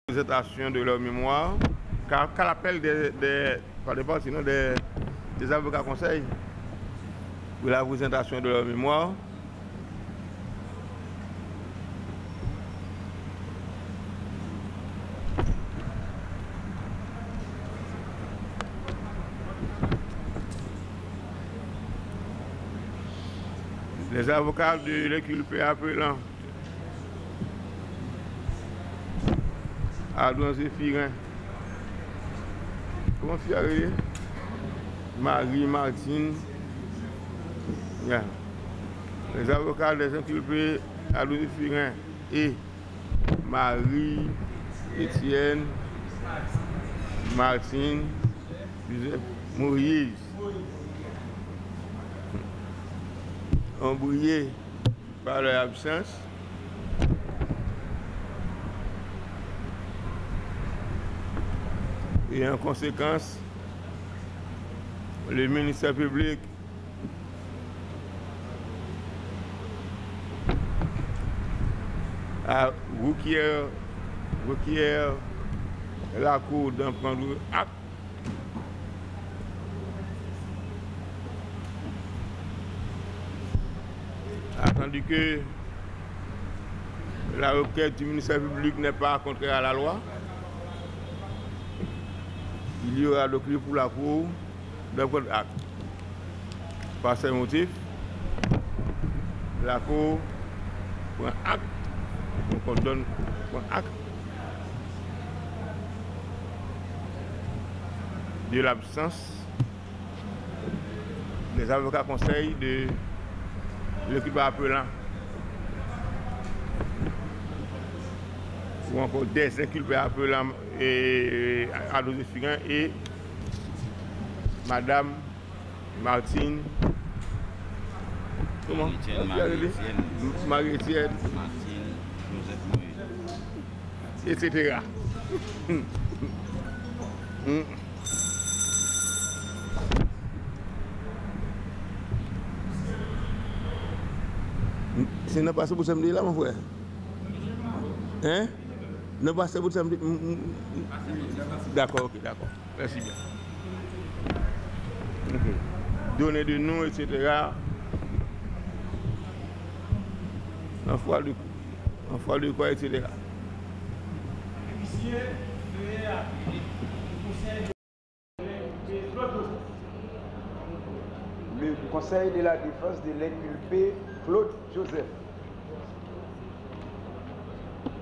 Présentation de leur mémoire, car l'appel des avocats conseils pour la présentation de leur mémoire. Les avocats de l'inculpé appelant Adouan Zéphirin, comment fier Marie-Martine, yeah. Les avocats des inculpés Adouan Zéphirin et Marie-Étienne Martine Joseph Moïse ont brillé par leur absence. Et en conséquence, le ministère public a requiert la Cour d'en prendre acte attendu que la requête du ministère public n'est pas contraire à la loi. Il y aura donc lieu pour la Cour d'en prendre acte. Par ces motifs, la Cour prend acte, donc on donne acte de l'absence des avocats conseils de l'équipe appelant ou encore des inculpés appelant Adouan Zéphirin et Madame Martine. Comment? Marie-Étienne. Martine, Joseph Moïse. Etc. C'est pas passé pour samedi là, mon frère? Hein? Ne passez pour samedi. D'accord, ok, d'accord. Merci bien. Donner de nous, etc. En foi de quoi, etc. Le Conseil de la défense de l'inculpé Claude Joseph.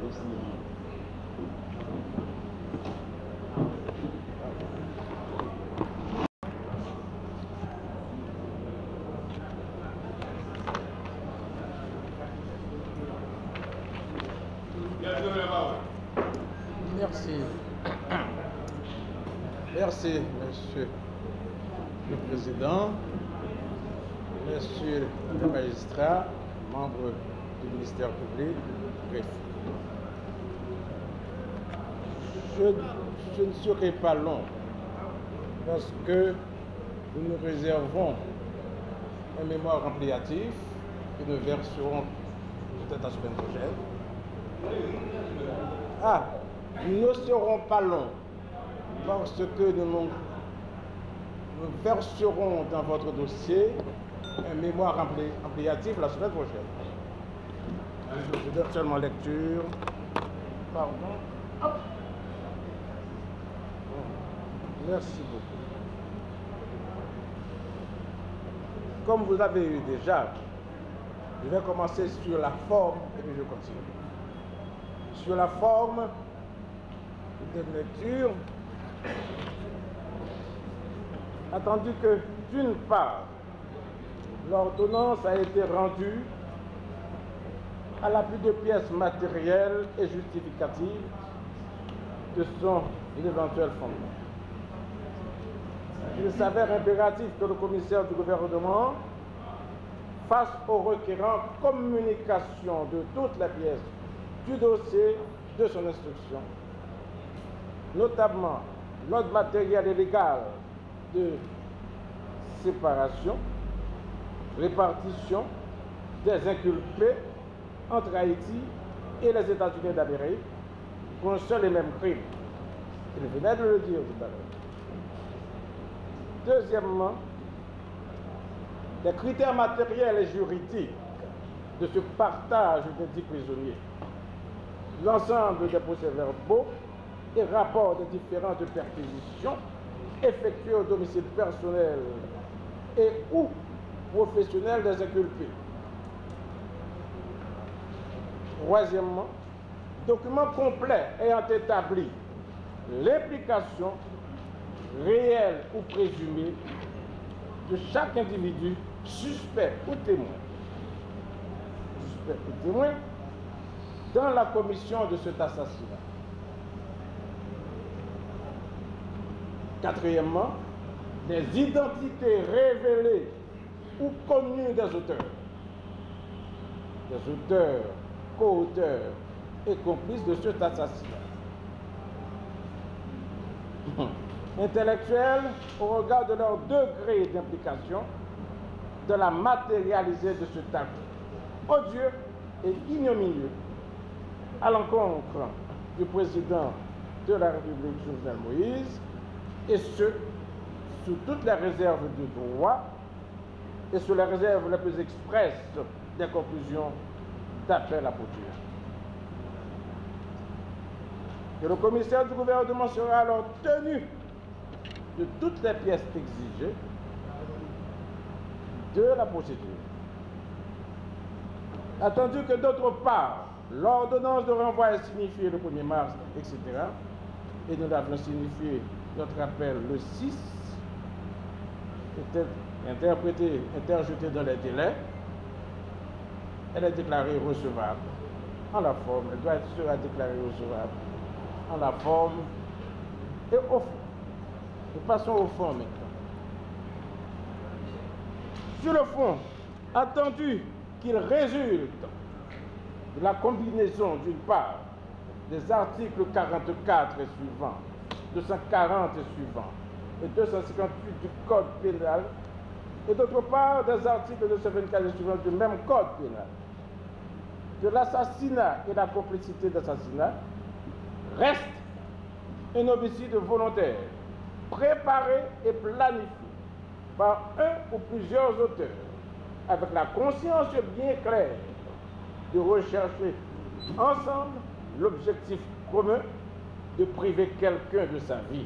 Merci. Merci. Merci, Monsieur le Président, Messieurs les magistrats, membres du ministère public, bref. Je ne serai pas long parce que nous nous réservons un mémoire ampliatif que nous verserons peut-être la semaine prochaine. Nous ne serons pas longs parce que nous verserons dans votre dossier un mémoire ampliatif la semaine prochaine. Je donne seulement lecture. Pardon. Hop. Merci beaucoup. Comme vous l'avez eu déjà, je vais commencer sur la forme et puis je continue. Sur la forme de lecture, attendu que d'une part, l'ordonnance a été rendue à l'appui de pièces matérielles et justificatives de son éventuel fondement. Il s'avère impératif que le commissaire du gouvernement fasse au requérant communication de toutes les pièces du dossier de son instruction, notamment l'ordre matériel et légal de séparation, répartition des inculpés entre Haïti et les États-Unis d'Amérique pour un seul et même crime. Il venait de le dire tout à l'heure. Deuxièmement, les critères matériels et juridiques de ce partage des 10 prisonniers, l'ensemble des procès-verbaux et rapports des différentes perquisitions effectuées au domicile personnel et ou professionnel des inculpés. Troisièmement, documents complets ayant établi l'implication réelle ou présumée de chaque individu, suspect ou témoin, dans la commission de cet assassinat. Quatrièmement, des identités révélées ou connues des auteurs, co-auteurs et complices de cet assassinat. Intellectuels au regard de leur degré d'implication dans la matérialisée de cet acte odieux et ignominieux à l'encontre du président de la République, Jovenel Moïse, et ce, sous toutes les réserves du droit et sous les réserves les plus expresses des conclusions d'appel à poursuite. Que le commissaire du gouvernement sera alors tenu de toutes les pièces exigées de la procédure. Attendu que d'autre part, l'ordonnance de renvoi est signifiée le 1er mars, etc., et nous l'avons signifié notre appel le 6, était interjetée dans les délais, elle est déclarée recevable en la forme, elle sera déclarée recevable en la forme et au fond. Nous passons au fond maintenant. Sur le fond, attendu qu'il résulte de la combinaison d'une part des articles 44 et suivants, 240 et suivants et 258 du Code pénal et d'autre part des articles 224 et suivants du même Code pénal, que l'assassinat et la complicité d'assassinat restent un homicide volontaire, préparé et planifié par un ou plusieurs auteurs, avec la conscience bien claire de rechercher ensemble l'objectif commun de priver quelqu'un de sa vie.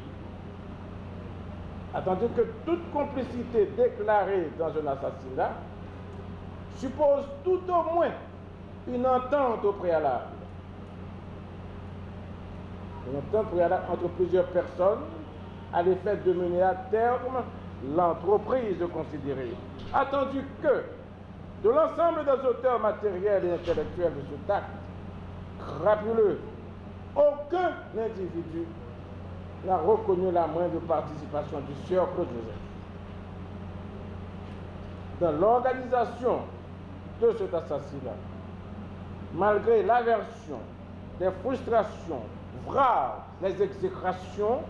Attendu que toute complicité déclarée dans un assassinat suppose tout au moins une entente au préalable. Une entente préalable entre plusieurs personnes à l'effet de mener à terme l'entreprise considérée. Attendu que, de l'ensemble des auteurs matériels et intellectuels de cet acte crapuleux, aucun individu n'a reconnu la moindre participation du sieur Claude Joseph dans l'organisation de cet assassinat, malgré l'aversion, les frustrations, voire les exécrations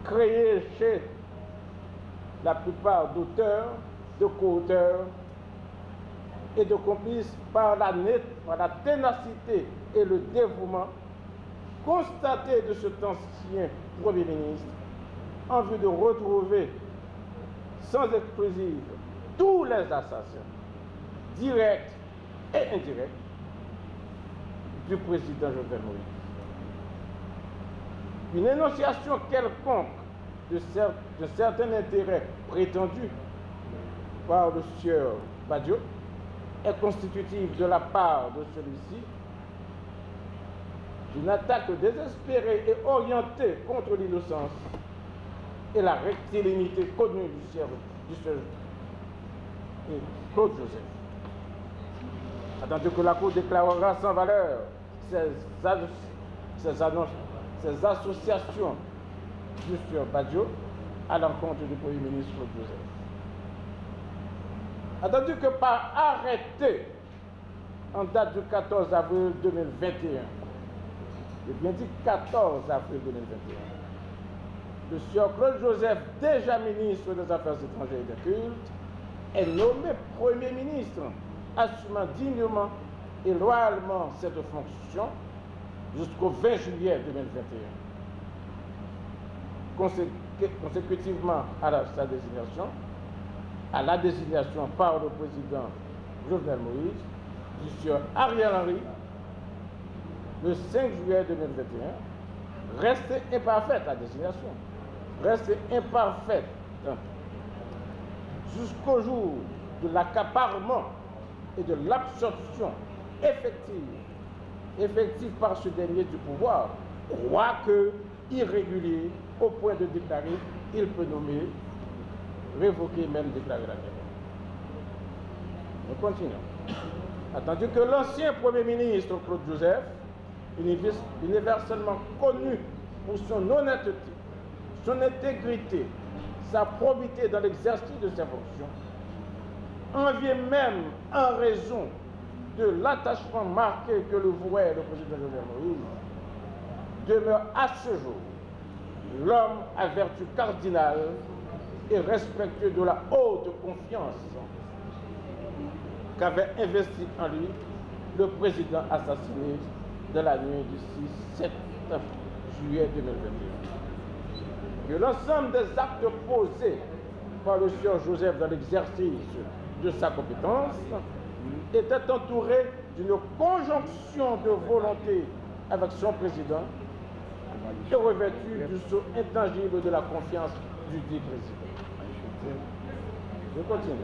créées chez la plupart d'auteurs, de co-auteurs et de complices par la ténacité et le dévouement constaté de cet ancien Premier ministre en vue de retrouver sans exclusive tous les assassins, directs et indirects, du président Jovenel Moïse. Une énonciation quelconque de certains intérêts prétendus par le sieur Badiou est constitutive de la part de celui-ci d'une attaque désespérée et orientée contre l'innocence et la rectilignité connue du sieur Claude Joseph. Attendu que la Cour déclarera sans valeur ces associations du sieur Badiou à l'encontre du Premier ministre Claude Joseph. Attendu que par arrêté en date du 14 avril 2021, j'ai bien dit 14 avril 2021, le sieur Claude Joseph, déjà ministre des Affaires étrangères et des Cultes, est nommé Premier ministre, assumant dignement et loyalement cette fonction jusqu'au 20 juillet 2021. Consécutivement à sa désignation, à la désignation par le président Jovenel Moïse du sieur Ariel Henry, le 5 juillet 2021, reste imparfaite la désignation, reste imparfaite jusqu'au jour de l'accaparement et de l'absorption effective par ce dernier du pouvoir, quoique irrégulier au point de déclarer, il peut nommer, révoquer, même déclarer la guerre. Nous continuons. Attendu que l'ancien Premier ministre Claude Joseph, universellement connu pour son honnêteté, son intégrité, sa probité dans l'exercice de ses fonctions, envié même en raison de l'attachement marqué que le vouait le président Jovenel Moïse, demeure à ce jour l'homme à vertu cardinale et respectueux de la haute confiance qu'avait investi en lui le président assassiné de la nuit du 6-7 juillet 2021. Que l'ensemble des actes posés par le sieur Joseph dans l'exercice de sa compétence était entouré d'une conjonction de volonté avec son président et revêtu du sceau intangible de la confiance du dit président. Je continue.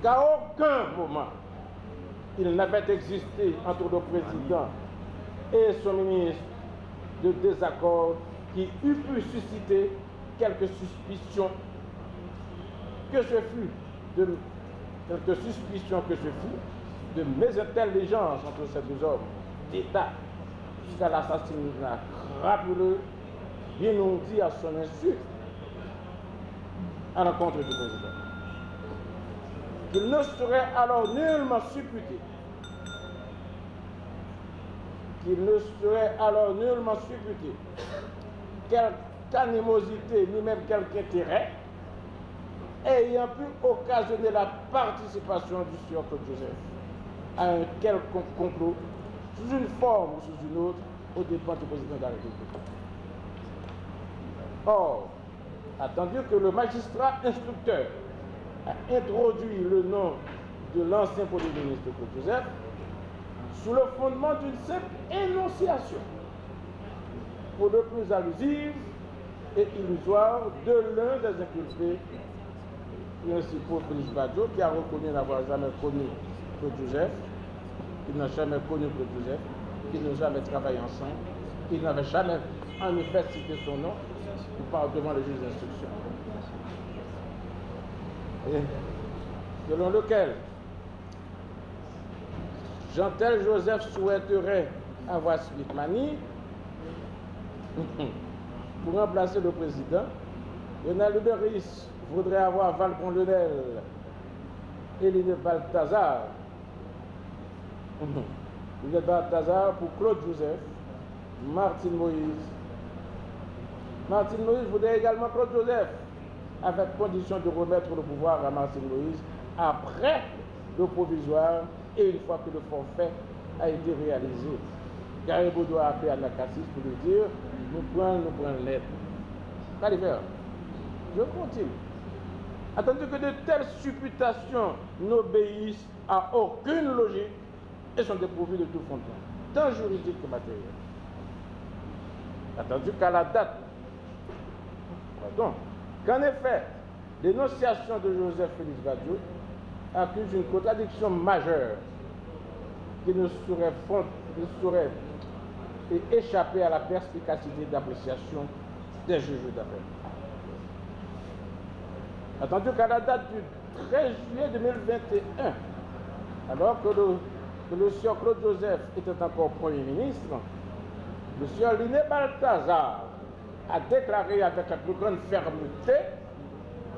Qu'à aucun moment il n'avait existé entre le président et son ministre de désaccord qui eût pu susciter quelques suspicions que ce fut de mésintelligence entre ces deux hommes d'État jusqu'à l'assassinat crapuleux bien non dit à son insu à l'encontre du président. Qu'il ne serait alors nullement supputé quelque animosité ni même quelque intérêt ayant pu occasionner la participation du sieur Claude Joseph à un quelconque complot sous une forme ou sous une autre aux dépens du président de la République. Or, attendu que le magistrat instructeur a introduit le nom de l'ancien Premier ministre Claude Joseph sous le fondement d'une simple énonciation, pour le plus allusive et illusoire, de l'un des inculpés principaux, Félix Badjo, qui a reconnu n'avoir jamais connu Claude Joseph, il n'a jamais connu Claude Joseph, qu'ils n'ont jamais travaillé ensemble, il n'avait jamais en effet cité son nom, il parle devant le juge d'instruction. Selon lequel Jean-Tel Joseph souhaiterait avoir Smith-Mani pour remplacer le président. Lionel Uberis voudrait avoir Valcon-Lionel et Lionel Balthazar. Lionel Balthazar pour Claude Joseph, Martine Moïse. Martine Moïse voudrait également Claude Joseph, avec condition de remettre le pouvoir à Martine Moïse après le provisoire et une fois que le forfait a été réalisé. Garibaud doit appeler à la cassis pour lui dire nous prenons l'aide. Pas les faire. Je continue. Attendu que de telles supputations n'obéissent à aucune logique et sont dépourvues de tout fondement, tant juridique que matériel. Attendu qu'à la date, qu'en effet, l'énonciation de Joseph Félix Badjo accuse une contradiction majeure qui ne saurait échapper à la perspicacité d'appréciation des juges d'affaires. Attendu qu'à la date du 13 juillet 2021, alors que le sieur Claude Joseph était encore Premier ministre, le sieur Liné Balthazar a déclaré avec la plus grande fermeté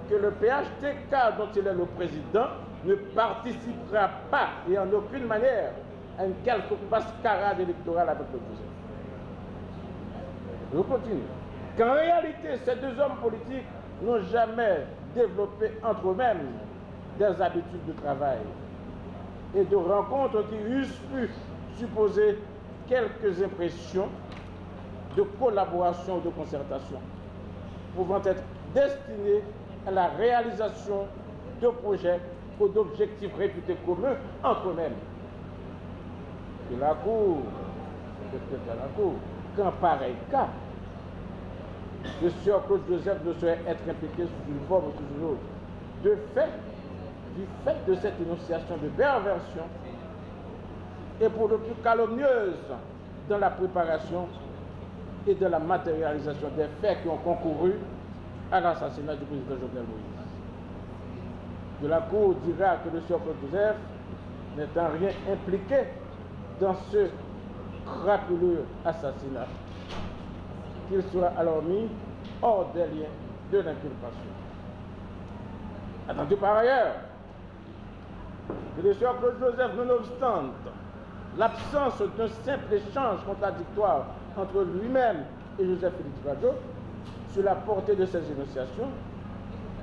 que le PHTK dont il est le président ne participera pas et en aucune manière à une quelconque mascarade électorale avec le Joseph. Je continue. qu'en réalité, ces deux hommes politiques n'ont jamais développé entre eux-mêmes des habitudes de travail et de rencontres qui eussent pu supposer quelques impressions de collaboration ou de concertation, pouvant être destinées à la réalisation de projets ou d'objectifs réputés communs entre eux-mêmes. Et la Cour, qu'en pareil cas, le sieur Claude Joseph ne saurait être impliqué sous une forme ou sous une autre. Du fait de cette énonciation de perversion, et pour le plus calomnieuse dans la préparation et de la matérialisation des faits qui ont concouru à l'assassinat du président Jovenel Moïse. De la Cour dira que le sieur Claude Joseph n'est en rien impliqué dans ce crapuleux assassinat, qu'il sera alors mis hors des liens de l'inculpation. Attendu par ailleurs que le sieur Claude Joseph, nonobstant l'absence d'un simple échange contradictoire entre lui-même et Joseph Félix Badjo sur la portée de ces énonciations,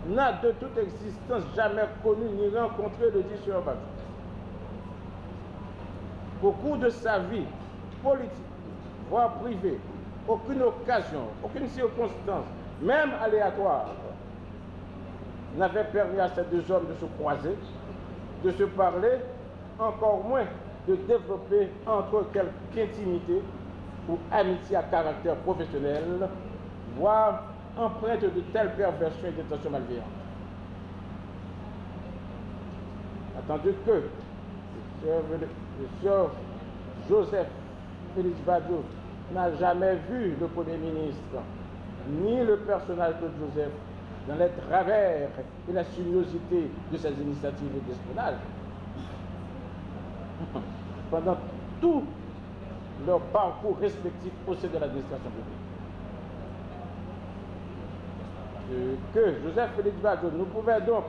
n'a de toute existence jamais connu ni rencontré le dit sieur Badjo. Au cours de sa vie politique, voire privée, aucune occasion, aucune circonstance, même aléatoire, n'avait permis à ces deux hommes de se croiser, de se parler, encore moins de développer entre eux quelque intimité ou amitié à caractère professionnel, voire empreinte de telles perversions et d'intentions malveillantes. Attendu que le sieur Joseph Félix Badjo n'a jamais vu le Premier ministre, ni le personnage de Joseph, dans les travers et la sinuosité de ces initiatives d'espionnage, pendant tout leur parcours respectif au sein de l'administration publique. Que Joseph Félix Badjo ne pouvait donc,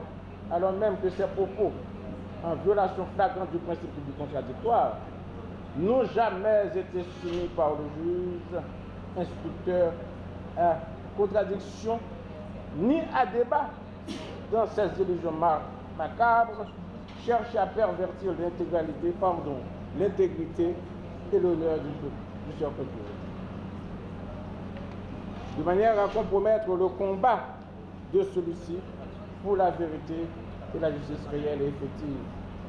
alors même que ses propos, en violation flagrante du principe du contradictoire, n'ont jamais été soumis par le juge instructeur à contradiction ni à débat dans ces illusions macabres, cherchent à pervertir l'intégrité et l'honneur du sieur Claude Joseph, de manière à compromettre le combat de celui-ci pour la vérité et la justice réelle et effective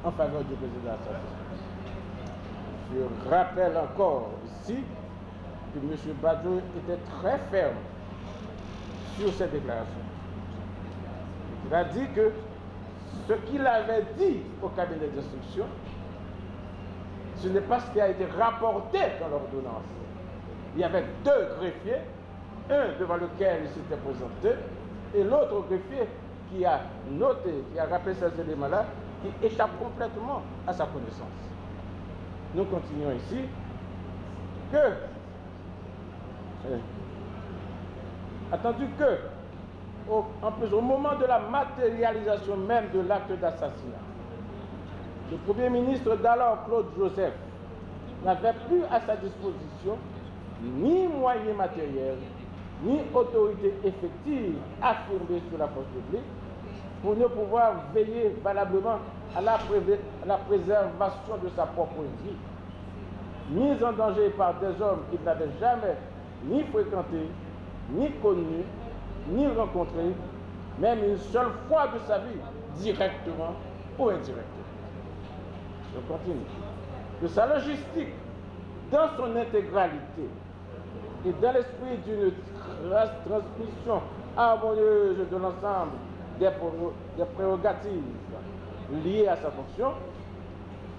en faveur du président assassiné. Je rappelle encore ici que M. Badjo était très ferme sur cette déclaration. Il a dit que ce qu'il avait dit au cabinet d'instruction, ce n'est pas ce qui a été rapporté dans l'ordonnance. Il y avait deux greffiers, un devant lequel il s'était présenté, et l'autre greffier qui a noté, qui a rappelé ces éléments-là, qui échappe complètement à sa connaissance. Nous continuons ici que, attendu que, en plus, au moment de la matérialisation même de l'acte d'assassinat, le Premier ministre d'alors, Claude Joseph, n'avait plus à sa disposition ni moyens matériels, ni autorité effective affirmée sur la force publique pour ne pouvoir veiller valablement à la préservation de sa propre vie, mise en danger par des hommes qu'il n'avait jamais ni fréquentés, ni connus, ni rencontrés, même une seule fois de sa vie, directement ou indirectement. Je continue. Que sa logistique, dans son intégralité, et dans l'esprit d'une transmission harmonieuse de l'ensemble des prérogatives liées à sa fonction,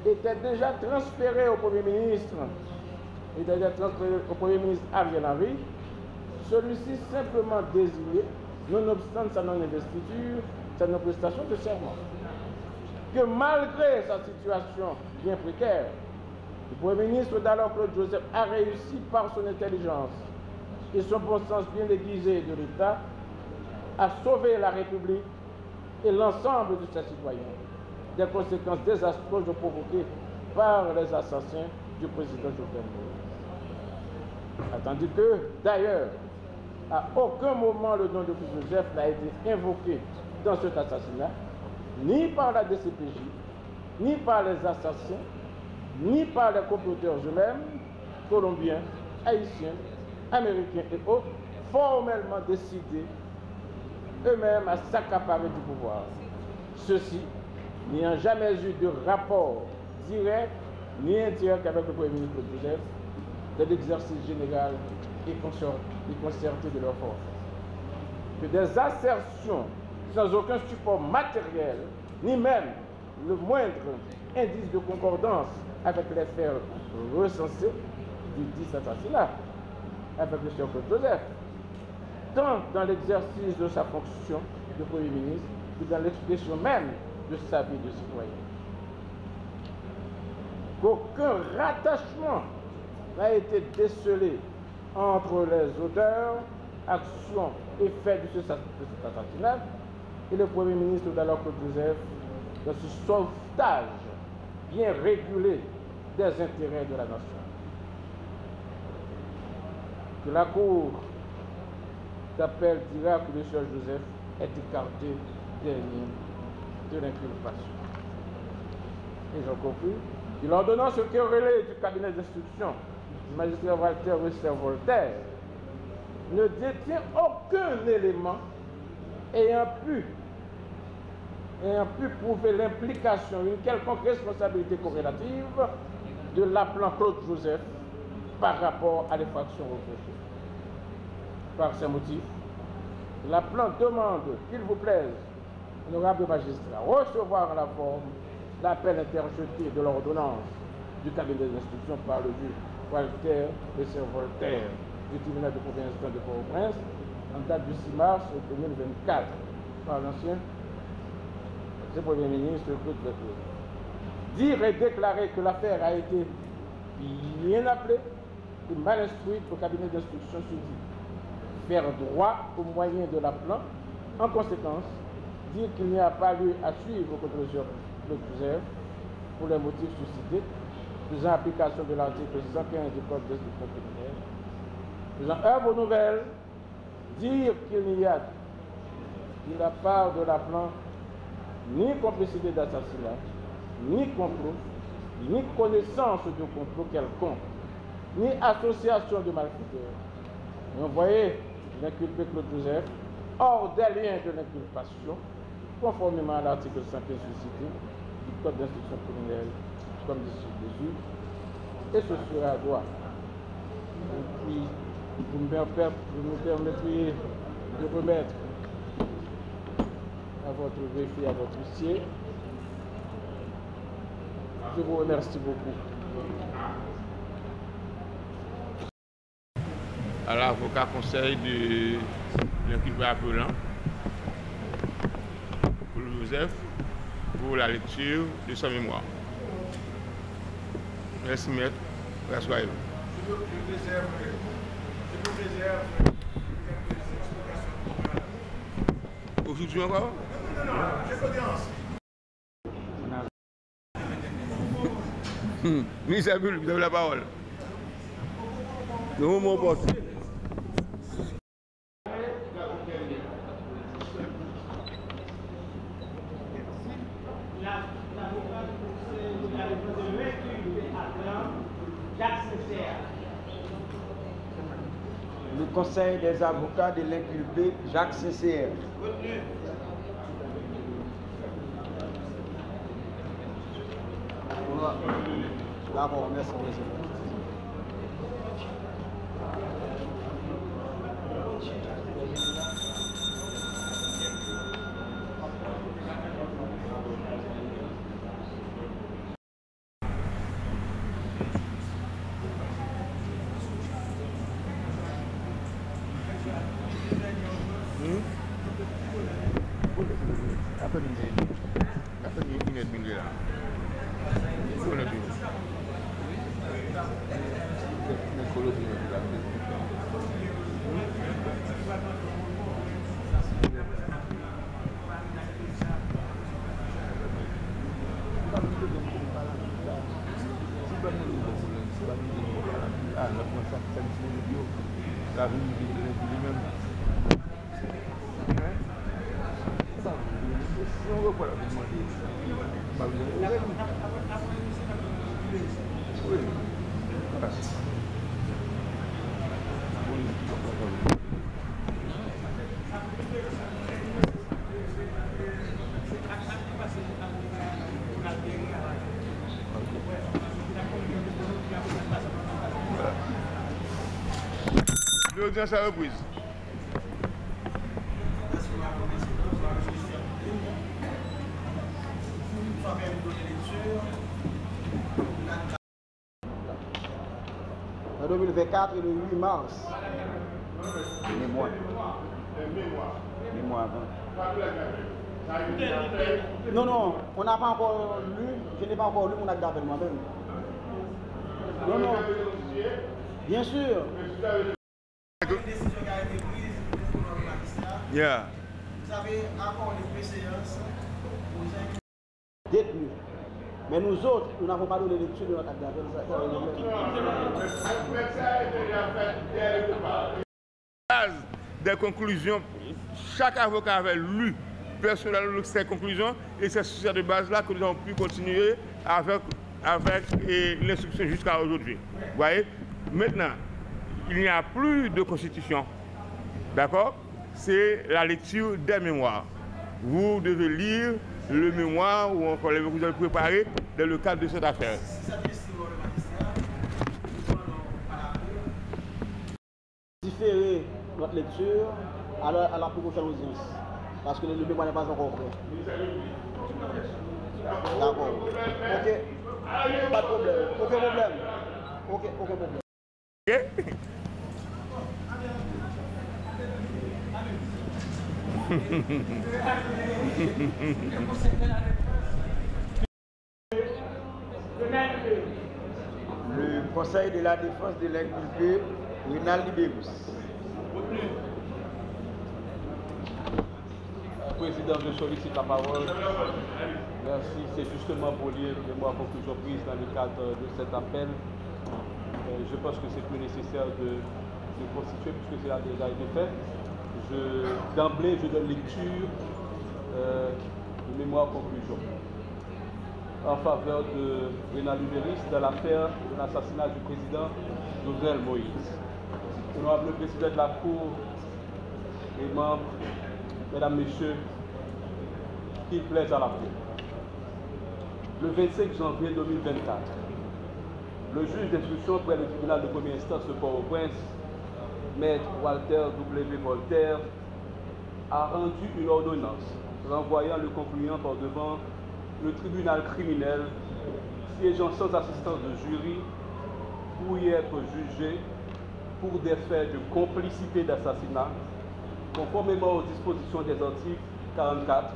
était déjà transférée au Premier ministre, Ariel Henry, celui-ci simplement désigné, nonobstant sa non-investiture, sa non-prestation de serment. Que malgré sa situation bien précaire, le Premier ministre d'alors Claude Joseph a réussi par son intelligence et son bon sens bien aiguisé de l'État à sauver la République et l'ensemble de ses citoyens des conséquences désastreuses provoquées par les assassins du président Jovenel Moïse. Attendu que, d'ailleurs, À aucun moment le nom de Claude Joseph n'a été invoqué dans cet assassinat, ni par la DCPJ, ni par les assassins, ni par les comploteurs eux-mêmes, colombiens, haïtiens, américains et autres, formellement décidés eux-mêmes à s'accaparer du pouvoir. Ceux-ci n'ayant jamais eu de rapport direct ni indirect avec le Premier ministre Joseph de l'exercice général et concerté de leurs forces. Que des assertions sans aucun support matériel, ni même le moindre indice de concordance avec les faits recensés du 10 assassinat avec le chef Joseph, tant dans l'exercice de sa fonction de Premier ministre que dans l'expression même de sa vie de citoyen. Qu'aucun rattachement n'a été décelé entre les auteurs, actions et faits de cet assassinat et le Premier ministre d'alors Claude Joseph dans ce sauvetage bien régulé des intérêts de la nation. Que la Cour d'appel dira que le sieur Joseph est écarté des lignes de l'inculpation. Et j'en conclus. L'ordonnance querellée du cabinet d'instruction du magistrat Walter Russell-Voltaire ne détient aucun élément ayant pu prouver l'implication, une quelconque responsabilité corrélative de l'appelant Claude Joseph par rapport à l'effraction reprochée. Par ces motifs, l'appelant demande qu'il vous plaise, honorable magistrat, recevoir en la forme l'appel interjeté de l'ordonnance du cabinet d'instruction par le juge Walter Russell-Voltaire du tribunal de première instance de Port-au-Prince en date du 6 mars 2024 par l'ancien Premier ministre Claude Joseph. Dire et déclarer que l'affaire a été bien appelée et mal instruite au cabinet d'instruction susdit. Faire droit au moyen de l'appelant. En conséquence, dire qu'il n'y a pas lieu à suivre contre le sieur Claude Joseph pour les motifs suscités, faisant application de l'article 115 du Code d'instruction criminelle, faisant œuvre nouvelle, dire qu'il n'y a de la part de l'appelant ni complicité d'assassinat, ni complot, ni connaissance de complot quelconque, ni association de malfaiteurs. Et envoyer l'inculpé Claude Joseph hors des liens de l'inculpation, conformément à l'article 115 suscité du Code d'instruction criminelle, comme dessus, et ce sera droit. Et puis, vous me permettriez de remettre à votre greffier, à votre huissier. Je vous remercie beaucoup. À l'avocat conseil de l'inculpé appelant, Claude Joseph, pour la lecture de sa mémoire. Merci, maître. Rassoyez-vous. Je vous réserve quelques explications. Aujourd'hui encore? Non, j'ai l'audience. Ministre Abul, vous avez la parole. Nous, mon pote. Le conseil des avocats de l'inculpé Jacques Sincère. D'accord, merci. La vie, lui-même. au point de demander. Oui. L'audience à reprise. En 2024 et le 8 mars. Mémoire. Mémoire avant. Non, non, on n'a pas encore lu, je n'ai pas encore lu mon acte d'appel moi-même. Non, non. Bien sûr. Yeah. Vous avez encore les préséances Détenus. Mais nous autres, nous n'avons pas donné lecture de notre acte d'appel. Des conclusions, chaque avocat avait lu personnellement ces conclusions et c'est sur cette base-là que nous avons pu continuer avec l'instruction jusqu'à aujourd'hui. Vous voyez? Maintenant, il n'y a plus de constitution. D'accord? C'est la lecture des mémoires. Vous devez lire le mémoire ou encore les que vous avez préparé dans le cadre de cette affaire. Différer notre lecture à la plus prochaine audience. Parce que le mémoire n'est pas encore prêt. D'accord. Ok. Pas de problème. Aucun problème. Aucun problème. Ok? Le Conseil de la défense de l'inculpé, Rinaldi Bebus. Président, je sollicite la parole. Merci. C'est justement pour lire les mots à conclusion prise dans le cadre de cet appel. Je pense que c'est plus nécessaire de constituer puisque cela a déjà été fait. D'emblée, je donne lecture de mémoire conclusion en faveur de Rinaldi Bebus dans l'affaire de l'assassinat du président Jovenel Moïse. Honorable président de la Cour et membres, mesdames, messieurs, qu'il plaise à la Cour. Le 25 janvier 2024, le juge d'instruction près le tribunal de première instance de Port-au-Prince, Maître Walter W. Voltaire, a rendu une ordonnance renvoyant le concluant par devant le tribunal criminel siégeant sans assistance de jury pour y être jugé pour des faits de complicité d'assassinat conformément aux dispositions des articles 44,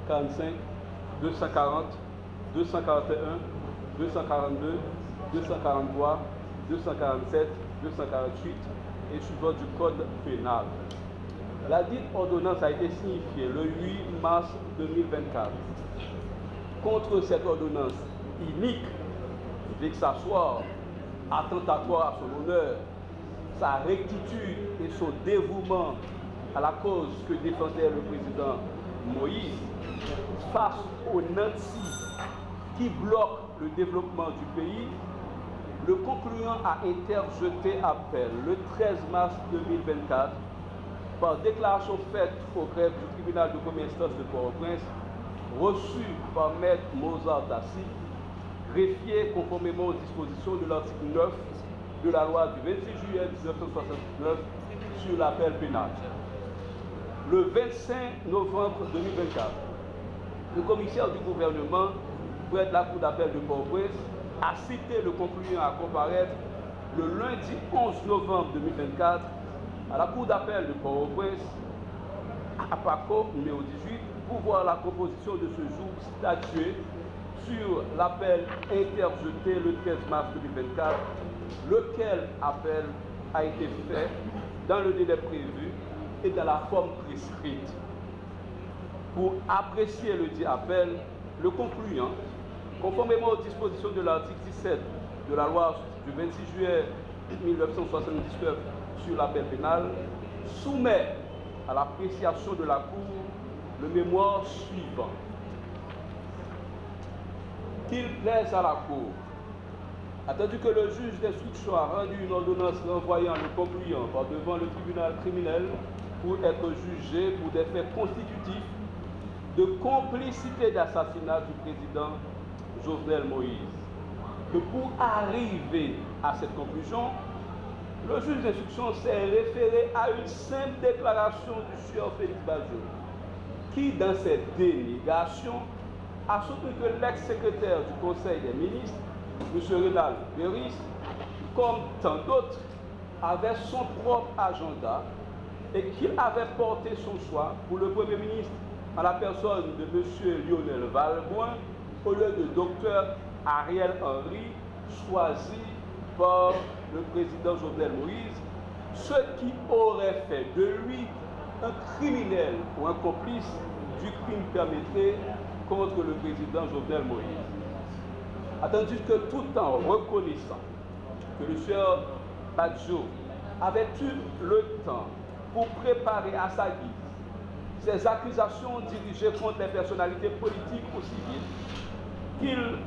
45, 240, 241, 242, 243, 247, 248 et suivant du Code pénal. La dite ordonnance a été signifiée le 8 mars 2024. Contre cette ordonnance inique, vexatoire, attentatoire à son honneur, sa rectitude et son dévouement à la cause que défendait le président Moïse, face aux nantis qui bloquent le développement du pays, le concluant a interjeté appel le 13 mars 2024 par déclaration faite au greffe du tribunal de première instance de Port-au-Prince, reçu par Maître Mozart Tassi, greffier conformément aux dispositions de l'article 9 de la loi du 26 juillet 1969 sur l'appel pénal. Le 25 novembre 2024, le commissaire du gouvernement près de la cour d'appel de Port-au-Prince a cité le concluant à comparaître le lundi 11 novembre 2024 à la cour d'appel de Port-au-Prince, à PACO numéro 18, pour voir la composition de ce jour statué sur l'appel interjeté le 13 mars 2024, lequel appel a été fait dans le délai prévu et dans la forme prescrite. Pour apprécier le dit appel, le concluant, conformément aux dispositions de l'article 17 de la loi du 26 juillet 1979 sur l'appel pénal, soumet à l'appréciation de la Cour le mémoire suivant. qu'il plaise à la Cour, attendu que le juge d'instruction a rendu une ordonnance renvoyant le concluant par devant le tribunal criminel pour être jugé pour des faits constitutifs de complicité d'assassinat du président Jovenel Moïse, que pour arriver à cette conclusion, le juge d'instruction s'est référé à une simple déclaration du sieur Félix Badjo, qui, dans cette dénégation, a soutenu que l'ex-secrétaire du Conseil des ministres, M. Renald Béris, comme tant d'autres, avait son propre agenda et qu'il avait porté son choix pour le Premier ministre en la personne de M. Lionel Valboin au lieu de Dr Ariel Henry, choisi par le président Jovenel Moïse, ce qui aurait fait de lui un criminel ou un complice du crime perpétré contre le président Jovenel Moïse. Attendu que tout en reconnaissant que le sieur Badjo avait eu le temps pour préparer à sa guise ces accusations dirigées contre les personnalités politiques ou civiles qu'il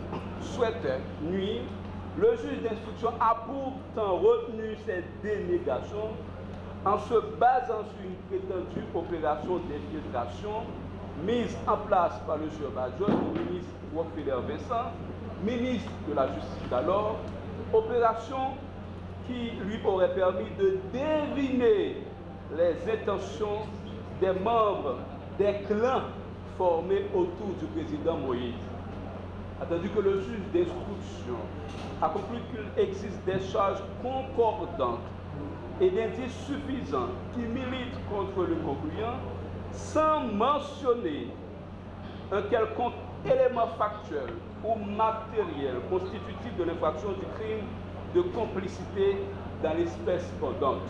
souhaitait nuire, le juge d'instruction a pourtant retenu cette dénégation en se basant sur une prétendue opération d'infiltration mise en place par le sieur Badjo, le ministre Rockefeller Vincent, ministre de la Justice d'alors, opération qui lui aurait permis de deviner les intentions des membres des clans formés autour du président Moïse. Attendu que le juge d'instruction a conclu qu'il existe des charges concordantes et d'indices suffisants qui militent contre le concluant, sans mentionner un quelconque élément factuel ou matériel constitutif de l'infraction du crime de complicité dans l'espèce pendante.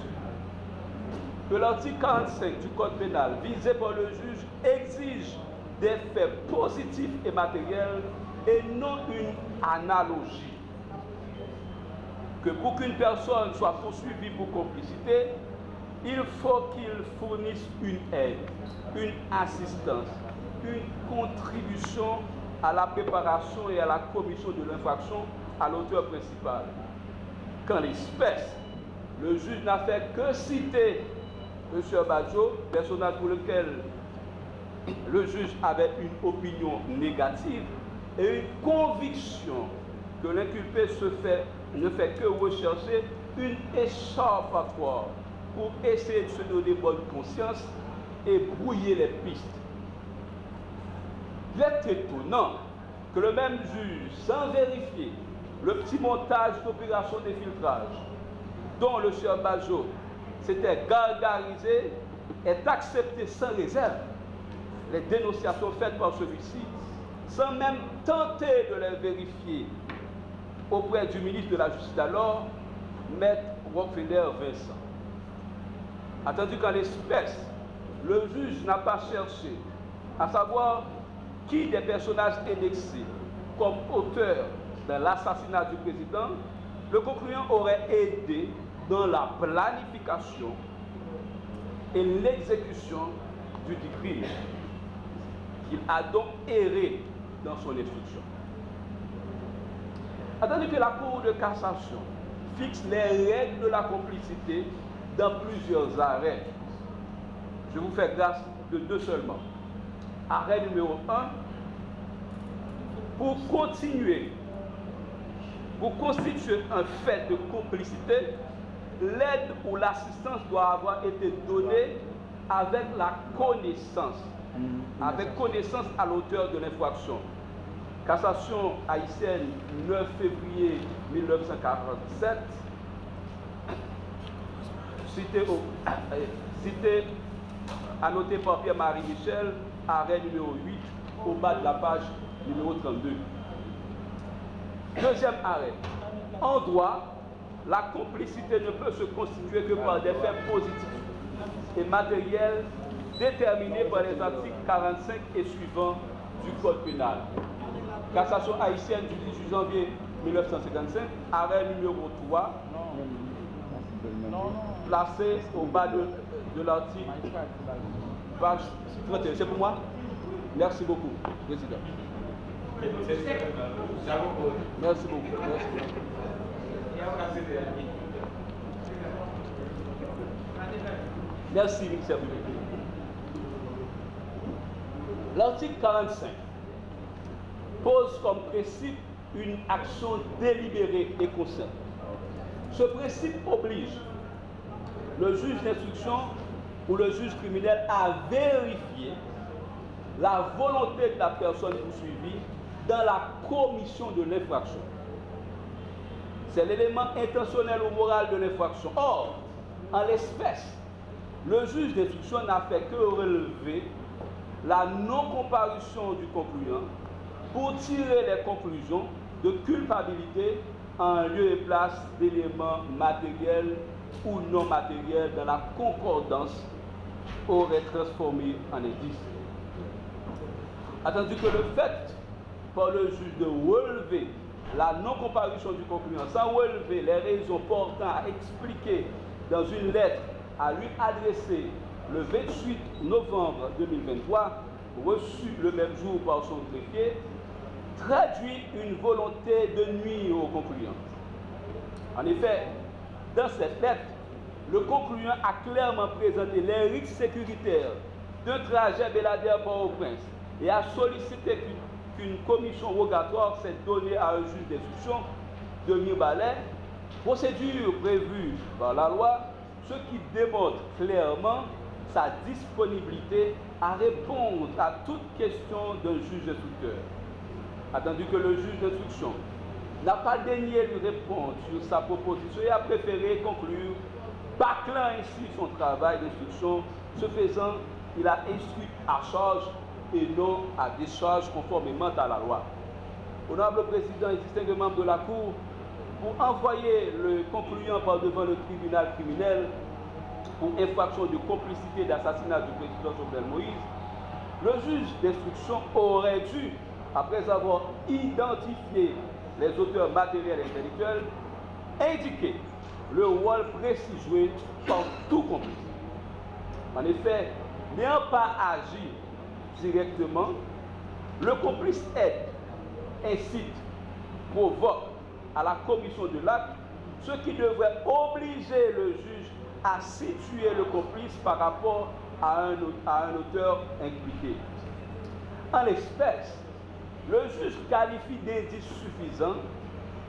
Que l'article 45 du Code pénal visé par le juge exige des faits positifs et matériels et non une analogie. Que pour qu'une personne soit poursuivie pour complicité, il faut qu'il fournisse une aide, une assistance, une contribution à la préparation et à la commission de l'infraction à l'auteur principal. Qu'en l'espèce, le juge n'a fait que citer M. Badjo, personnage pour lequel le juge avait une opinion négative et une conviction que l'inculpé ne fait que rechercher une échappatoire pour essayer de se donner bonne conscience et brouiller les pistes. Il est étonnant que le même juge, sans vérifier le petit montage d'opération d'infiltrage dont le sieur Badjo s'était gargarisé, ait accepté sans réserve les dénonciations faites par celui-ci, sans même tenter de les vérifier auprès du ministre de la Justice d'alors, Maître Rockefeller Vincent. Attendu qu'en l'espèce, le juge n'a pas cherché à savoir qui des personnages indexés comme auteur de l'assassinat du président, le concluant aurait aidé dans la planification et l'exécution du dit crime. Il a donc erré dans son instruction. Attendu que la Cour de cassation fixe les règles de la complicité dans plusieurs arrêts, je vous fais grâce de deux seulement. Arrêt numéro 1, pour continuer, pour constituer un fait de complicité, l'aide ou l'assistance doit avoir été donnée avec la connaissance, avec connaissance à l'auteur de l'infraction. Cassation haïtienne, 9 février 1947, cité annoté par Pierre-Marie Michel, arrêt numéro 8, au bas de la page numéro 32. Deuxième arrêt. En droit, la complicité ne peut se constituer que par des faits positifs et matériels déterminés par les articles 45 et suivants du Code pénal. Cassation haïtienne du 18 janvier 1955, arrêt numéro 3, placé au bas de l'article, page 31. C'est pour moi? Merci beaucoup, Président. Merci beaucoup. Merci, ministère public. L'article 45 pose comme principe une action délibérée et consciente. Ce principe oblige le juge d'instruction ou le juge criminel à vérifier la volonté de la personne poursuivie dans la commission de l'infraction. C'est l'élément intentionnel ou moral de l'infraction. Or, en l'espèce, le juge d'instruction n'a fait que relever la non-comparution du concluant pour tirer les conclusions de culpabilité en lieu et place d'éléments matériels ou non matériels dans la concordance aurait transformé en indice. Attendu que le fait par le juge de relever la non-comparution du concluant sans relever les raisons portant à expliquer dans une lettre à lui adressée le 28 novembre 2023, reçue le même jour par son greffier, traduit une volonté de nuire au concluant. En effet, dans cette lettre, le concluant a clairement présenté les risques sécuritaires d'un trajet Belader-Port-au-Prince et a sollicité qu'une commission rogatoire soit donnée à un juge d'instruction de Mirbalet, procédure prévue par la loi, ce qui démontre clairement sa disponibilité à répondre à toute question d'un juge instructeur. Attendu que le juge d'instruction n'a pas daigné lui répondre sur sa proposition et a préféré conclure, bâclant ainsi son travail d'instruction. Ce faisant, il a instruit à charge et non à décharge conformément à la loi. Honorable Président et distingués membres de la Cour, pour envoyer le concluant par devant le tribunal criminel pour infraction de complicité d'assassinat du président Jovenel Moïse, le juge d'instruction aurait dû, après avoir identifié les auteurs matériels et intellectuels, indiquer le rôle précis joué par tout complice. En effet, n'ayant pas agi directement, le complice aide, incite, provoque à la commission de l'acte, ce qui devrait obliger le juge à situer le complice par rapport à un auteur impliqué. En l'espèce, le juge qualifie d'indice suffisant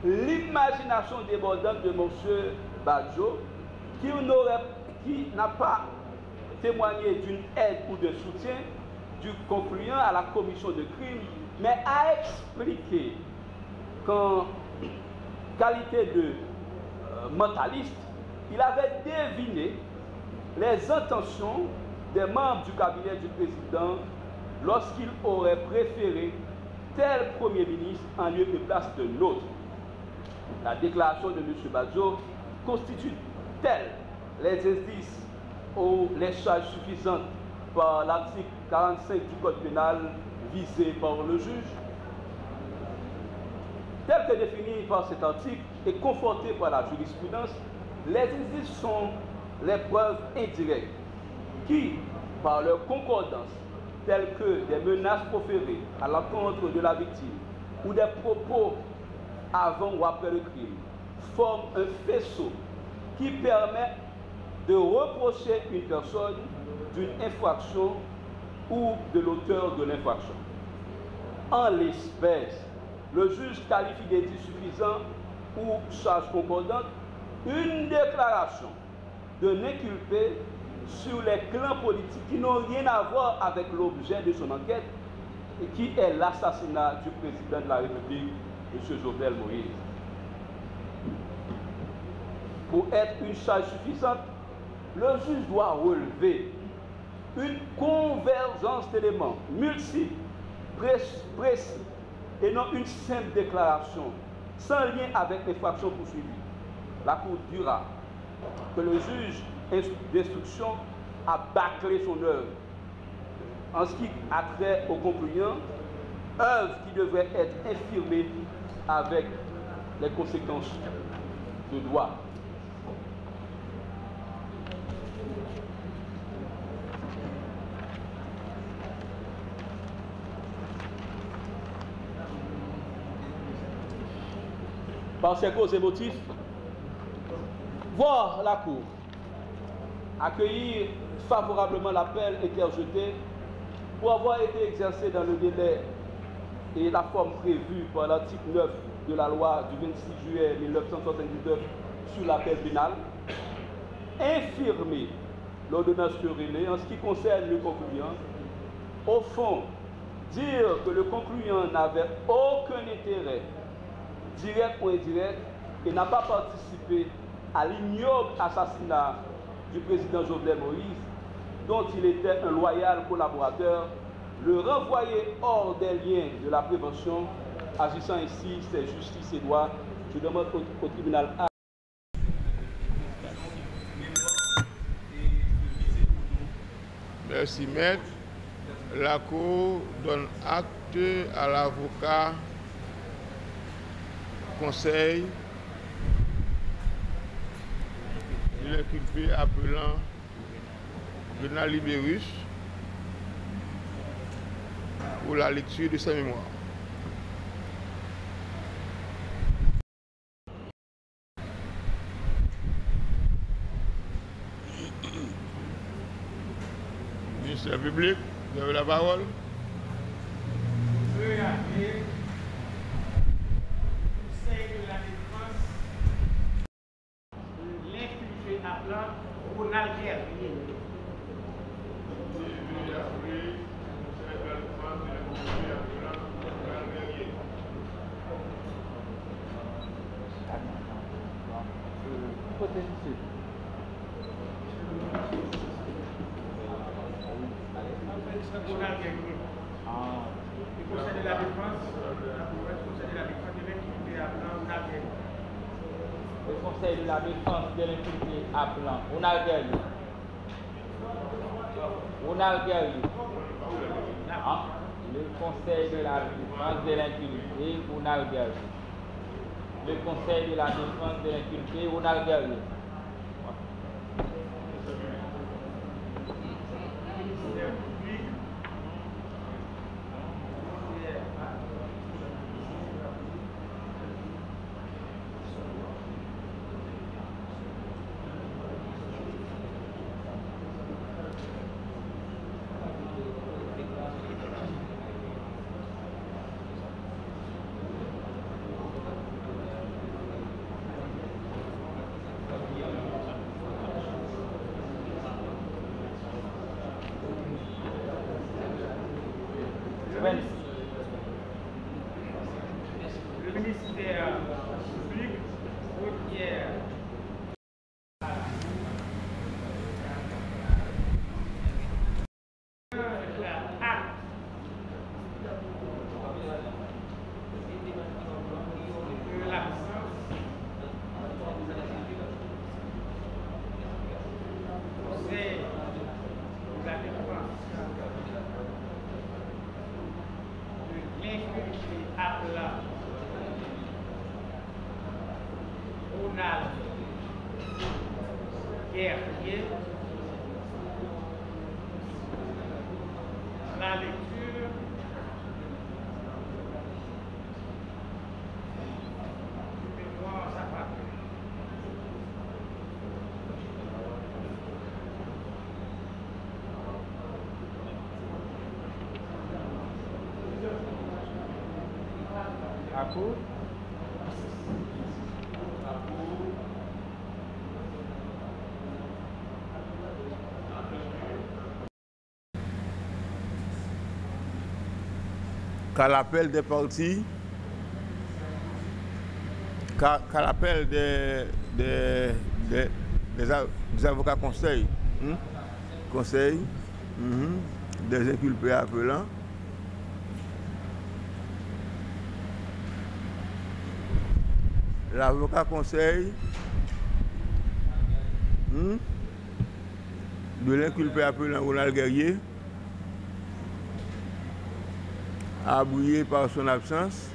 l'imagination débordante de M. Badjo, qui n'a pas témoigné d'une aide ou de soutien du concluant à la commission de crime, mais a expliqué qu'en qualité de mentaliste, il avait deviné les intentions des membres du cabinet du président lorsqu'il aurait préféré tel Premier ministre en lieu et place de l'autre. La déclaration de M. Badjo constitue-t-elle les indices ou les charges suffisantes par l'article 45 du Code pénal visé par le juge? Tel que défini par cet article et conforté par la jurisprudence, les indices sont les preuves indirectes qui, par leur concordance, telles que des menaces proférées à l'encontre de la victime ou des propos avant ou après le crime, forment un faisceau qui permet de reprocher une personne d'une infraction ou de l'auteur de l'infraction. En l'espèce, le juge qualifie d'indice suffisant ou charge concordante une déclaration d'un inculpé sur les clans politiques qui n'ont rien à voir avec l'objet de son enquête et qui est l'assassinat du président de la République, M. Jovenel Moïse. Pour être une charge suffisante, le juge doit relever une convergence d'éléments multiples, précis, et non une simple déclaration sans lien avec l'infraction poursuivie. La Cour dira que le juge d'instruction a bâclé son œuvre en ce qui a trait au concluant, œuvre qui devrait être infirmée avec les conséquences de droit. par ses causes et motifs, voir la Cour accueillir favorablement l'appel interjeté pour avoir été exercé dans le délai et la forme prévue par l'article 9 de la loi du 26 juillet 1979 sur l'appel pénal, infirmer l'ordonnance querellée en ce qui concerne le concluant. Au fond, dire que le concluant n'avait aucun intérêt, direct ou indirect, et n'a pas participé à l'ignoble assassinat du président Jovenel Moïse, dont il était un loyal collaborateur, le renvoyer hors des liens de la prévention, agissant ainsi, c'est justice et droit. Je demande au tribunal A. Merci, maître. La Cour donne acte à l'avocat conseil de l'inculpé appelant Bernard Libérus pour la lecture de sa mémoire. Ministère public, vous avez la parole. L'inculpé appelant Ronald Guerrier. Le conseil de la défense le conseil de la défense de l'inculpé appelant Ronald Guerrier. Ronald Guerrier. Le conseil de la défense de l'inculpé Ronald Guerrier. Le conseil de la défense de l'inculpé Ronald Guerrier. Le ministère public requiert Ronald Guerrier. La lecture du mémoire sacré. La Cour. Qu'à l'appel des partis, qu'à l'appel des avocats conseils, des inculpés appelants, l'avocat conseil de l'inculpé appelant Ronald Guerrier a brillé par son absence.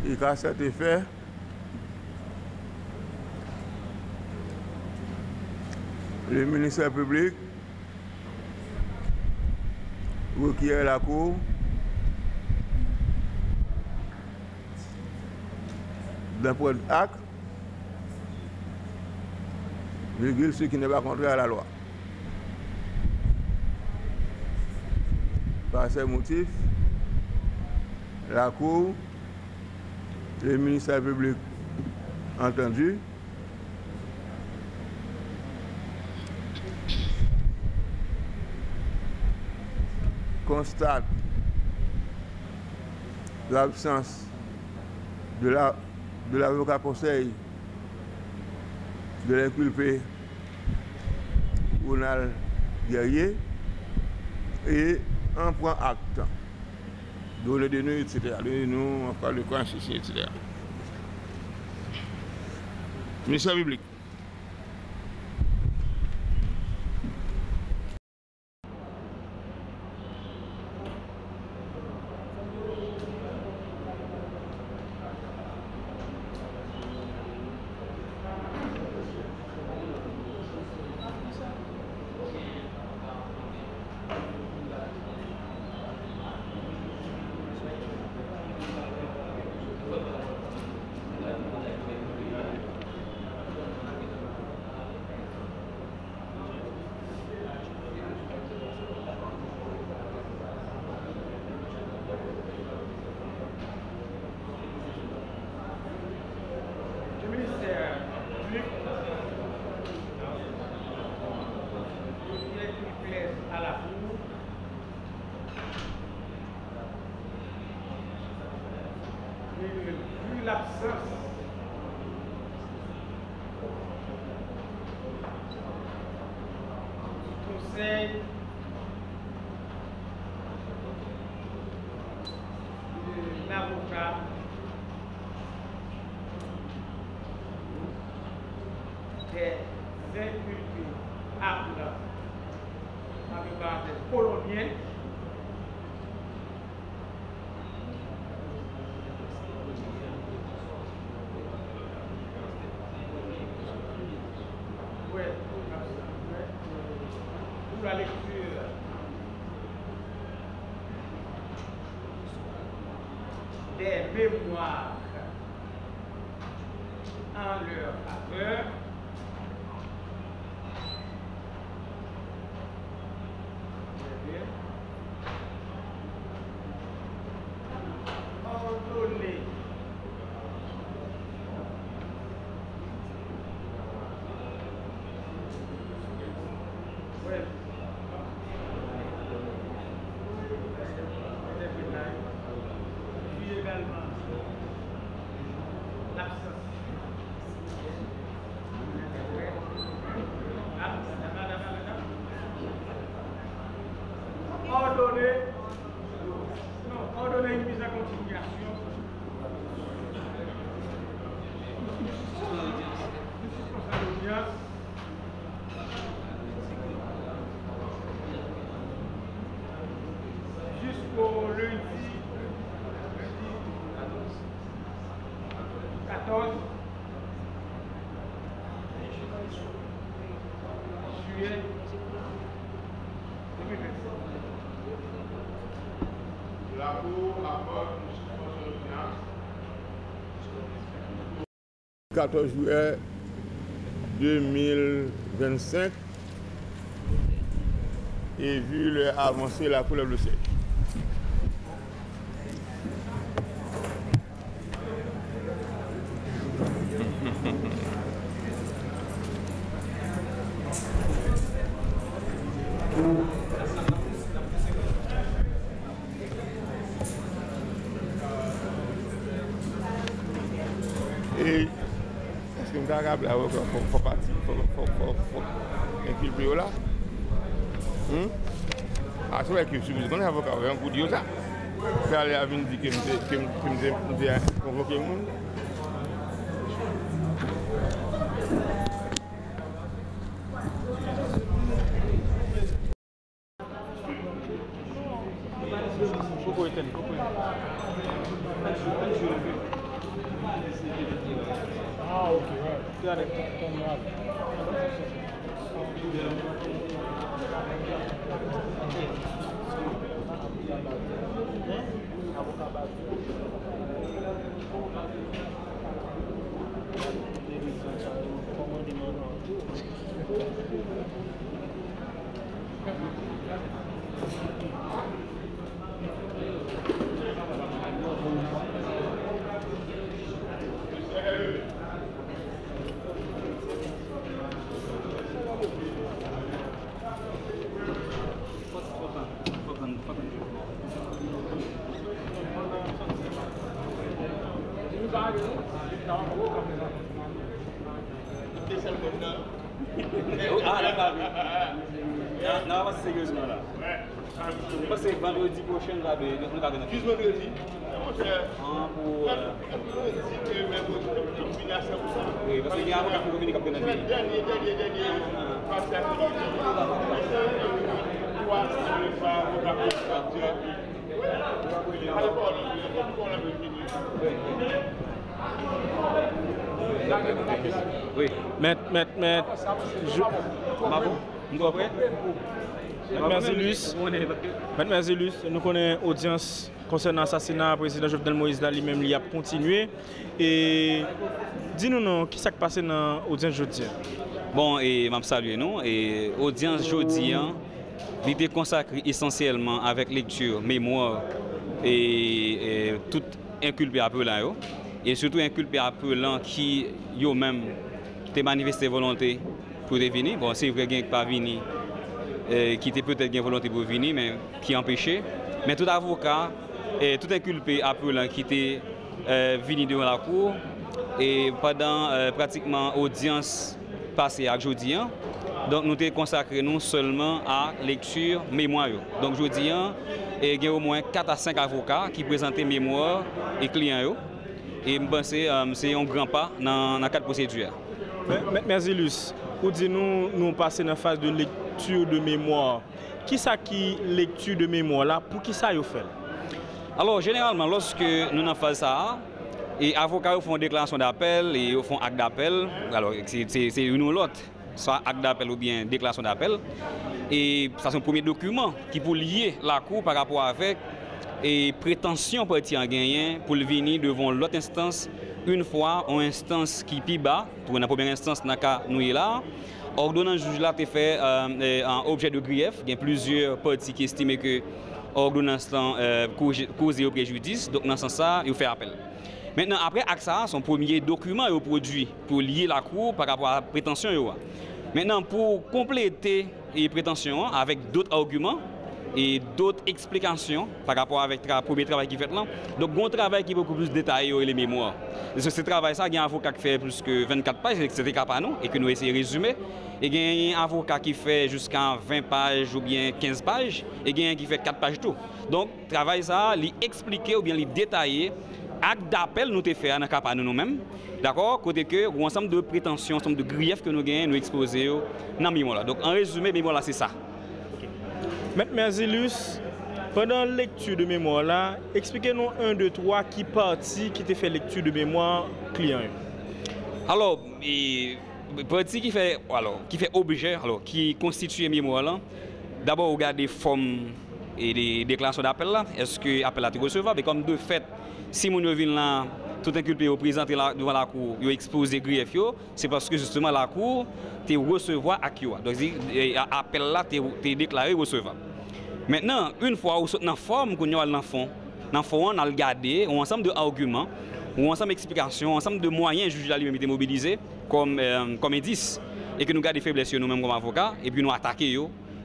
Et qu'à cet effet, le ministère public requiert la Cour d'en prendre acte, virgule ce qui n'est pas contraire à la loi. Par ces motifs, la Cour, le ministère public entendu, constate l'absence de l'avocat conseil de l'inculpé Ronald Guerrier et en prend acte. Donner de nous, etc. Donner nous, on parle de quoi, etc. Ministère public. Vu l'absence du conseil de l'avocat des inculpés aptes dans le cas des coloniens, pour la lecture des mémoires en leur faveur, ordonné puis également l'absence ordonner une mise en continuation jusqu'au lundi 14 juillet 2025. La Cour accorde une suspension d'audience 14 juillet 2025 et vu le avancé la couleur de siège. Et est-ce que nous avons capable faut partir, faut inculper là? Ah, c'est vrai que si vous connaissez avocat, un coup de ça. C'est aller à venir dire que je convoqué le monde. Ah, ok, ouais. Non, pas sérieusement là. Parce que vendredi prochain, là, nous avons un Juste vendredi. Oui, parce qu'il y a un avocat qui revenir comme Dernier. Oui. Maître, Maître Merzilus, nous connaissons l'audience concernant l'assassinat du président Jovenel Moïse là lui-même, il a continué. Et dis-nous non, qui s'est passé dans l'audience jeudi? Bon, et je salue nous. Et l'audience jeudi, il était consacré essentiellement avec lecture, mémoire et tout inculpé appelant. Et surtout inculpé appelant qui eux-mêmes ont manifesté volonté pour venir. Bon, c'est vrai qu'il n'y a pas venir. Qui était peut-être une volonté pour venir, mais qui empêchait. Mais tout avocat et tout inculpé appelant qui était venu devant la cour et pendant pratiquement audience passée à jeudi, donc nous avons consacré nous seulement à lecture mémoire. Donc jeudi, il y a au moins 4 à 5 avocats qui présentaient mémoire et clients. Et je pense que c'est un grand pas dans le cadre de procédure. Merzilus, vous dites nous passons dans la phase de lecture de mémoire. Qui ça qui lecture de mémoire là? Pour qui ça vous fait? Alors généralement lorsque nous avons fait ça, les avocats font déclaration d'appel et font acte d'appel. Alors c'est une ou l'autre, soit acte d'appel ou bien déclaration d'appel. Et ça c'est un premier document qui peut lier la cour par rapport avec et prétention partie en gagnant pour venir devant l'autre instance une fois en instance qui plus bas pour la première instance dans cas nous est là. Ordonnance juge là t'est fait en objet de grief. Il y a plusieurs parties qui estiment que ordonnance cause au préjudice. Donc dans ce sens ça, il fait appel. Maintenant après AXA, son premier document est produit pour lier la cour par rapport à la prétention. Maintenant pour compléter les prétentions avec d'autres arguments et d'autres explications par rapport avec le premier travail qui fait là. Donc un travail qui est beaucoup plus détaillé et les mémoires. Ce travail ça, il y a un avocat qui fait plus que 24 pages, c'était cas par nous et que nous essayons de résumer. Et il y a un avocat qui fait jusqu'à 20 pages ou bien 15 pages et il y a un qui fait 4 pages tout. Donc travail ça, il expliquer ou bien il détailler acte d'appel nous fait dans le cas par nous-mêmes. D'accord, côté que un ensemble de prétentions, un ensemble de griefs que nous gagnons nous exposer dans le mémoire là. Donc en résumé, mémoire là c'est ça. Maître Merzilus, pendant la lecture de mémoire là, expliquez-nous 1, 2, 3 qui partie qui te fait lecture de mémoire client. Alors, partie qui fait objet, alors qui constitue mémoire là, d'abord regarder les formes et les déclarations d'appel là, est-ce que l'appel est recevable? Et comme de fait, si mon vient là, tout inculpé au présenté devant la cour, il expose des griefs, c'est parce que justement la cour te recevoir à qui. Donc l'appel là te déclaré recevable. Maintenant, une fois où dans la forme qu'on a dans le fond, on a regardé un ensemble d'arguments, un ensemble d'explications, un ensemble de moyens juge là lui-même été mobilisés comme indice et que nous gardons des faiblesses nous-mêmes comme avocats et puis nous attaquer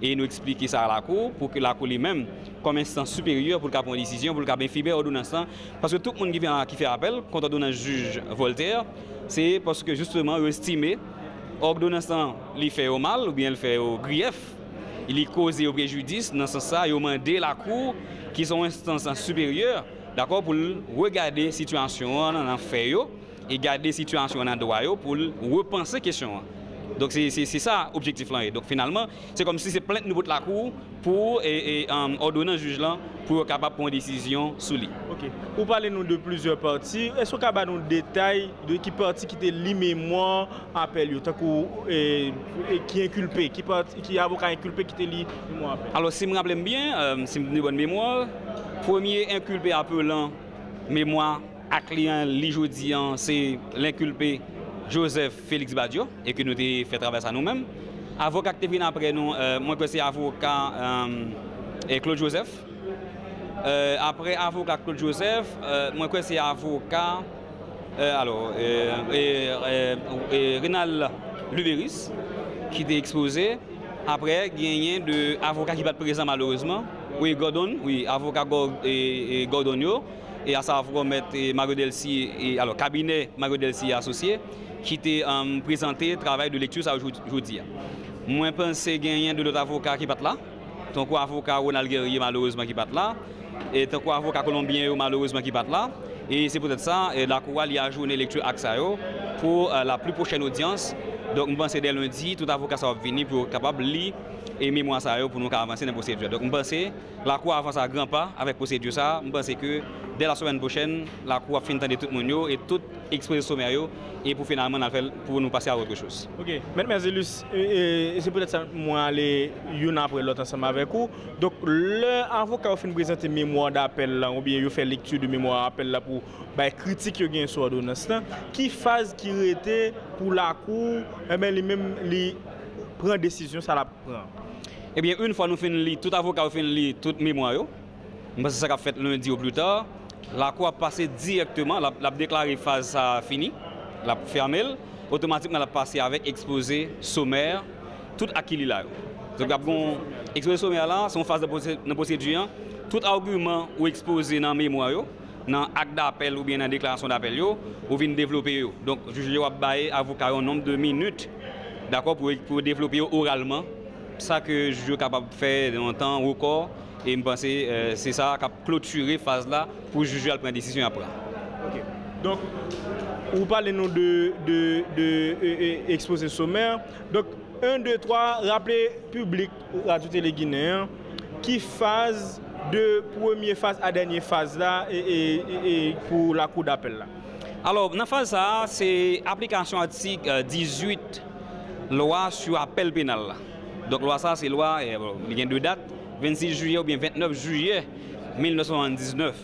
et nous expliquer ça à la cour pour que la cour lui-même comme instance supérieure pour prendre une décision, pour bien fiber l'ordonnance. Parce que tout le monde qui fait appel contre l'ordonnance juge Voltaire, c'est parce que justement il estime l'ordonnance lui fait au mal ou bien il fait au grief, il cause au préjudice. Dans ce sens, il a demandé la cour qui sont instance supérieure, d'accord, pour regarder la situation dans le fait et garder la situation dans le droit pour repenser la question. Donc c'est ça l'objectif là. Donc finalement, c'est comme si c'est plainte nouveau de la cour pour ordonner juge là pour capable prendre une décision sous lui. OK. Vous parlez nous de plusieurs parties. Est-ce que vous avez nous détails de qui partie qui était li mémoire appel tant qui inculpé, qui avocat inculpé qui était li mémoire appel. Alors si je me rappelle bien, si je me bonne mémoire, premier inculpé appelant mémoire à client li jodian, c'est l'inculpé Joseph Félix Badio et que nous avons fait travailler ça nous-mêmes. Avocat qui vient après nous, moi que c'est avocat Claude Joseph. Après avocat Claude Joseph, moi que c'est avocat Renal Luveris qui était exposé. Après, il y a un avocat qui va être présent malheureusement. Oui, Gordon, oui, avocat Gordonio. et à savoir mettre Mario Delcy et alors cabinet Mario Delcy associé qui était présenté travail de lecture ça aujourd'hui. Moi pense gagner de l'autre avocat qui pas là. Tant qu'avocat Ronald Guerrier malheureusement qui pas là et tant qu'avocat colombien malheureusement qui pas là et c'est peut-être ça la cour a ajourné lecture AXAO pour la plus prochaine audience. Donc je pense que dès lundi tout avocat ça va venir pour capable lire et mémoire ça pour nous avancer dans la procédure. Donc je pense que la cour avance à grands pas avec procédure ça. Je pense que dès la semaine prochaine la cour va finir de tout le monde et tout exposé sommaire et pour finalement pour nous passer à autre chose. OK. Maintenant Zélus c'est peut-être ça moi aller une après l'autre ensemble avec vous. Donc l'avocat fin présenter mémoire d'appel ou bien il fait lecture de mémoire d'appel là pour critique yo gain sur ordonnance qui phase qui était pour la cour lui-même li prend décision ça la prend. Eh bien une fois nous fin lire tout avocat fin lire toute mémoire yo parce que ça qu'a fait lundi ou plus tard la cour a passé directement la déclaré phase ça fini la fermé automatiquement la passé avec exposé sommaire tout acquis là. Donc bon exposé sommaire là son phase de procédure tout argument ou exposé dans mémoire yo dans acte d'appel ou bien dans déclaration d'appel yo ou vinn développer yo. Donc juge va bailler avocat un nombre de minutes d'accord pour développer oralement ça que je suis capable de faire dans un temps record et me penser c'est ça qui a clôturé phase là pour juger à prendre décision après. OK. Donc vous parlez nous de exposé sommaire. Donc 1 2 3 rappeler public Radio Télé Guinéen qui phase de première phase à dernière phase là et pour la cour d'appel là. Alors dans phase ça c'est application article 18 loi sur appel pénal là. Donc loi ça c'est loi il y a deux dates 26 juillet ou bien 29 juillet 1979.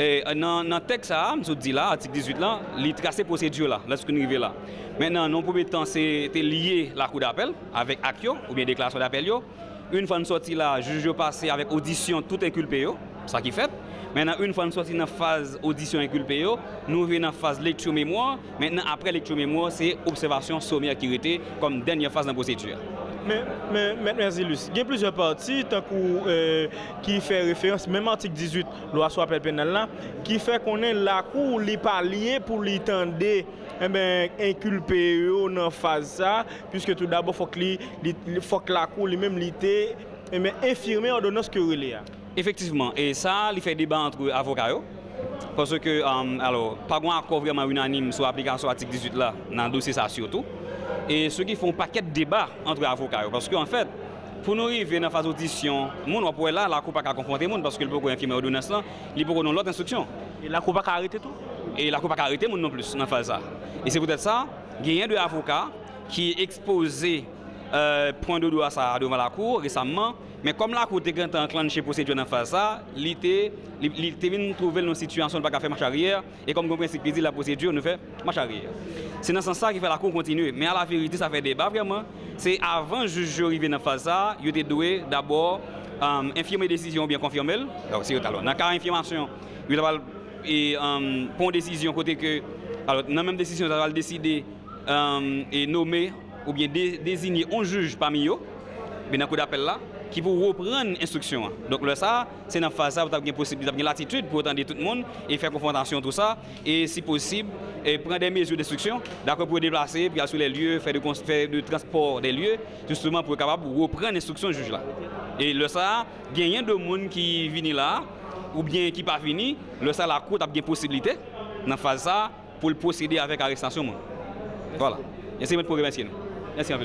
Et dans le texte ça je dis là article 18 là il trace procédure là lorsque nous arrivons là. Maintenant non premier temps c'est lié la cour d'appel avec acte ou bien déclaration d'appel yo. Une fois nous sorti là, juge passé avec audition tout inculpé yo, ça qui fait. Maintenant une fois nous sorti dans phase audition inculpé yo, nous venons dans phase lecture mémoire. Maintenant après lecture mémoire, c'est observation sommaire qui était comme dernière phase dans la procédure. Mais maintenant Zélus, il y a plusieurs parties qui fait référence même article 18 loi sur appel pénal là qui fait qu'on est la cour li pas lié pour li tendre inculpé dans phase ça puisque tout d'abord faut que la cour lui-même l'ité infirmer ordonnance que relais. Effectivement et ça il fait débat entre avocats parce que alors pas un accord vraiment unanime sur l'application article 18 là dans le dossier ça surtout. Et ceux qui font un paquet de débats entre avocats parce qu'en fait pour nous arriver dans la phase d'audition, nous on peut là la cour pas confronter monde parce que le peut infirmer ordonnance là, il peut donner l'autre instruction. Et la cour pas arrêter tout. Et la cour pas arrêter monde non plus dans phase ça. Et c'est peut-être ça, il y a deux avocats qui exposé point de droit ça devant la cour récemment, mais comme la cour était enclenché procédure dans phase ça, il était venu trouver une situation pas faire marche arrière et comme principe dit la procédure nous fait marche arrière. C'est dans ce sens qui fait la cour continuer, mais à la vérité ça fait débat vraiment, c'est avant juge arriver dans phase ça, il était doué d'abord infirmer décision ou bien confirmer. Donc c'est alors dans cas infirmation, il va prendre décision côté que alors dans même décision ça va décider et nommer ou bien désigner un juge parmi eux, mais dans le coup d'appel là, qui pour reprendre l'instruction. Donc là, ça, c'est dans la phase ça, vous avez possibilité, vous avez l'attitude pour entendre tout le monde et faire confrontation tout ça, et si possible, prendre des mesures d'instruction, d'accord, pour déplacer, puis aller sur les lieux, faire de transport des lieux, justement pour être capable de reprendre l'instruction du juge là. Et le ça, il y a de monde qui viennent là, ou bien qui pas venu, le ça, la cour a bien possibilité, dans la phase ça, pour procéder avec arrestation. Voilà. Merci de votre programme. Merci à vous.